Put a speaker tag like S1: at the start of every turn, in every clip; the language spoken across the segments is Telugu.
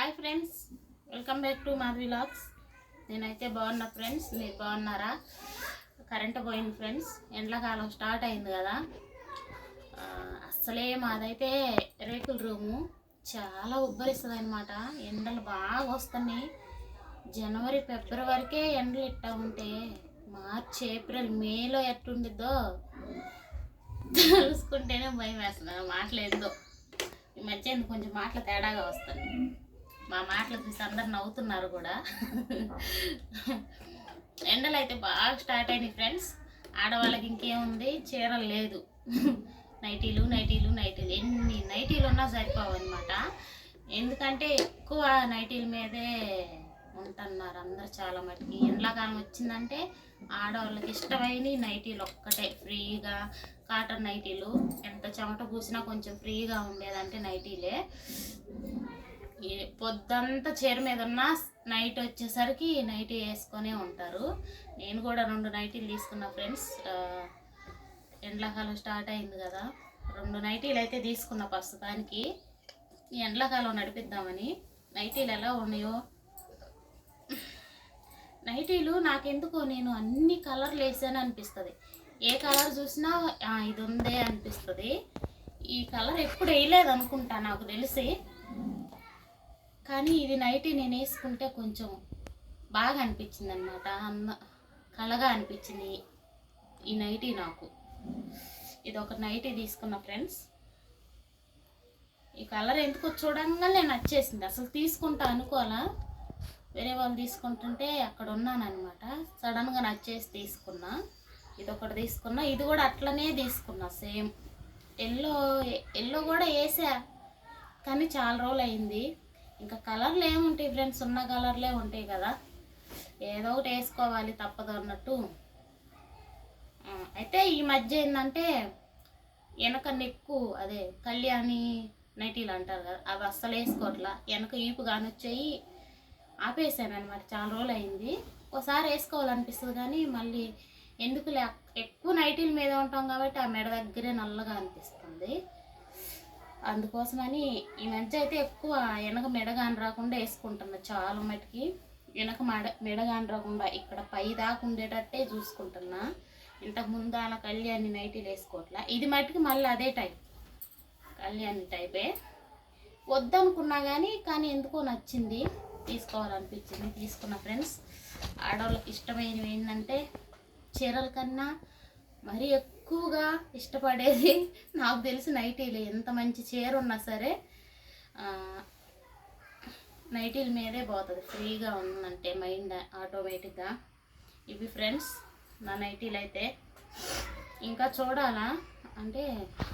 S1: Hi friends, welcome back to Madhavi vlogs. నేనైతే బాగున్నా ఫ్రెండ్స్, మీరు బాగున్నారా? కరెంటు పోయింది ఫ్రెండ్స్, ఎండాకాలం స్టార్ట్ అయింది కదా. అస్సలే మాదైతే రేకుల రూము చాలా ఉబ్బరిస్తుంది అనమాట. ఎండలు బాగా వస్తున్నాయి. జనవరి ఫిబ్రవరికే ఎండలు ఇట్టా ఉంటే మార్చి ఏప్రిల్ మేలో ఎట్టుండిద్దో తెలుసుకుంటేనే భయం వేస్తుంది. మాటలేదో ఈ మధ్య కొంచెం మాటలు తేడాగా వస్తాయి. మా మాటలు చూసి అందరు నవ్వుతున్నారు కూడా. ఎండలు అయితే బాగా స్టార్ట్ అయినాయి ఫ్రెండ్స్. ఆడవాళ్ళకి ఇంకేముంది, చీరలు లేదు, నైటీలు నైటీలు నైటీలు, ఎన్ని నైటీలు ఉన్నా సరిపోవు అనమాట. ఎందుకంటే ఎక్కువ నైటీల మీదే ఉంటున్నారు అందరు చాలా మటుకి. ఎండాకాలం వచ్చిందంటే ఆడవాళ్ళకి ఇష్టమైన నైటీలు ఒక్కటే, ఫ్రీగా కాటన్ నైటీలు. ఎంత చెమట పూసినా కొంచెం ఫ్రీగా ఉండేదంటే నైటీలే. పొద్దంతా చీర మీద ఉన్న నైట్ వచ్చేసరికి నైటీ వేసుకొనే ఉంటారు. నేను కూడా 2 నైటీలు తీసుకున్నా ఫ్రెండ్స్. ఎండాకాలం స్టార్ట్ అయింది కదా, 2 నైటీలు అయితే తీసుకున్నా ప్రస్తుతానికి. ఈ ఎండాకాలం నడిపిద్దామని. నైటీలు ఎలా ఉన్నాయో, నైటీలు నాకెందుకో నేను అన్ని కలర్లు వేసాను అనిపిస్తుంది. ఏ కలర్ చూసినా ఇది ఉందే అనిపిస్తుంది. ఈ కలర్ ఎప్పుడు వేయలేదు అనుకుంటా నాకు తెలిసి. కానీ ఇది నైటీ నేను వేసుకుంటే కొంచెం బాగా అనిపించింది అనమాట. కళగా అనిపించింది ఈ నైటీ నాకు. ఇది ఒక నైటీ తీసుకున్న ఫ్రెండ్స్. ఈ కలర్ ఎందుకో చూడంగానే నచ్చేసింది. అసలు తీసుకుంటా అనుకోవాలా, వేరే వాళ్ళు తీసుకుంటుంటే అక్కడ ఉన్నాను అనమాట. సడన్గా నచ్చేసి తీసుకున్నా. ఇది ఒకటి తీసుకున్నా. ఇది కూడా అట్లనే తీసుకున్నా, సేమ్ ఎల్లో కూడా వేసా. కానీ చాలా రోజులు అయింది. ఇంకా కలర్లు ఏముంటాయి ఫ్రెండ్స్, ఉన్న కలర్లే ఉంటాయి కదా, ఏదో ఒకటి వేసుకోవాలి తప్పదు అన్నట్టు. అయితే ఈ మధ్య ఏంటంటే వెనక నెక్కు, అదే కళ్యాణి నైటీలు అంటారు కదా, అవి అస్సలు వేసుకోవట్లా. వెనక ఈపు కానొచ్చాయి, ఆపేసాను అనమాట. చాలా రోజులు అయింది. ఒకసారి వేసుకోవాలనిపిస్తుంది కానీ మళ్ళీ ఎందుకు ఎక్కువ నైటీల మీద ఉంటాం కాబట్టి ఆ మెడ దగ్గరే నల్లగా అనిపిస్తుంది. అందుకోసమని ఈ మధ్య అయితే ఎక్కువ వెనక మెడగాని రాకుండా వేసుకుంటున్నా. చాలా మటుకి వెనక మెడగాని రాకుండా ఇక్కడ పై దాకా ఉండేటట్టే చూసుకుంటున్నా. ఇంతకుముందు అలా కళ్యాణి నైటీలు వేసుకోవట్లా. ఇది మటుకి మళ్ళీ అదే టైప్, కళ్యాణి టైపే. వద్దనుకున్నా కానీ ఎందుకో నచ్చింది, తీసుకోవాలనిపించింది, తీసుకున్న ఫ్రెండ్స్. ఆడవాళ్ళకి ఇష్టమైనవి ఏంటంటే చీరల కన్నా మరీ ఎక్కువగా ఇష్టపడేది నాకు తెలిసి నైటీలు. ఎంత మంచి చీర ఉన్నా సరే నైటీల మీదే పోతుంది. ఫ్రీగా ఉందంటే మైండ్ ఆటోమేటిక్గా. ఇవి ఫ్రెండ్స్ నా నైటీలు అయితే. ఇంకా చూడాలా అంటే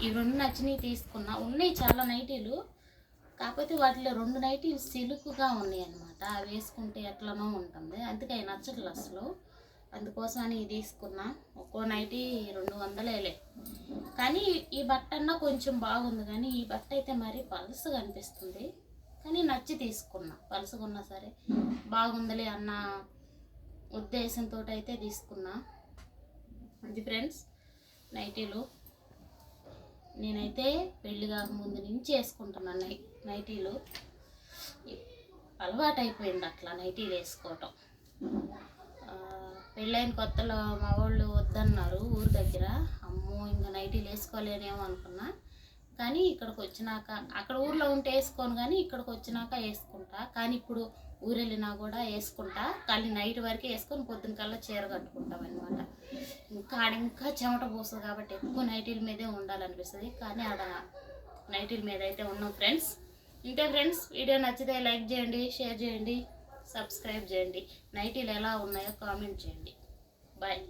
S1: ఈ 2 నచ్చినవి తీసుకున్నా. ఉన్నాయి చాలా నైటీలు, కాకపోతే వాటిలో 2 నైటీలు సిలుకుగా ఉన్నాయి అన్నమాట. అవి వేసుకుంటే ఎట్లనో ఉంటుంది, అందుకే అవి నచ్చట్లేదు అసలు. అందుకోసమని తీసుకున్నా. ఒక్కో నైటీ 200లే. కానీ ఈ బట్ట అన్నా కొంచెం బాగుంది, కానీ ఈ బట్ట అయితే మరి పలుసుగా అనిపిస్తుంది. కానీ నచ్చి తీసుకున్నా, పలుసుగా ఉన్నా సరే బాగుందిలే అన్న ఉద్దేశంతో అయితే తీసుకున్నా. అది ఫ్రెండ్స్ నైటీలు. నేనైతే పెళ్లి కాకముందు నుంచి వేసుకుంటున్నాను నైటీలు. అలవాటు అయిపోయింది అట్లా నైటీలు వేసుకోవటం. పెళ్ళైన కొత్తలో మా వాళ్ళు వద్దన్నారు ఊరి దగ్గర. అమ్మో ఇంకా నైటీలు వేసుకోలేనేమో అనుకున్నా. కానీ ఇక్కడికి వచ్చినాక, అక్కడ ఊర్లో ఉంటే వేసుకోను కానీ ఇక్కడికి వచ్చినాక వేసుకుంటా. కానీ ఇప్పుడు ఊరు వెళ్ళినా కూడా వేసుకుంటా. కానీ నైట్ వరకే వేసుకొని పొద్దున కల్లా చీర కట్టుకుంటాం అనమాట. ఇంకా చెమట పోస్తుంది కాబట్టి ఎక్కువ నైటీల మీదే ఉండాలనిపిస్తుంది. కానీ ఆడ నైటీల మీద అయితే ఉన్నాం ఫ్రెండ్స్. ఇంతే ఫ్రెండ్స్, వీడియో నచ్చితే లైక్ చేయండి, షేర్ చేయండి, సబ్స్క్రైబ్ చేయండి. నైటీలు ఎలా ఉన్నాయో కామెంట్ చేయండి. బాయ్.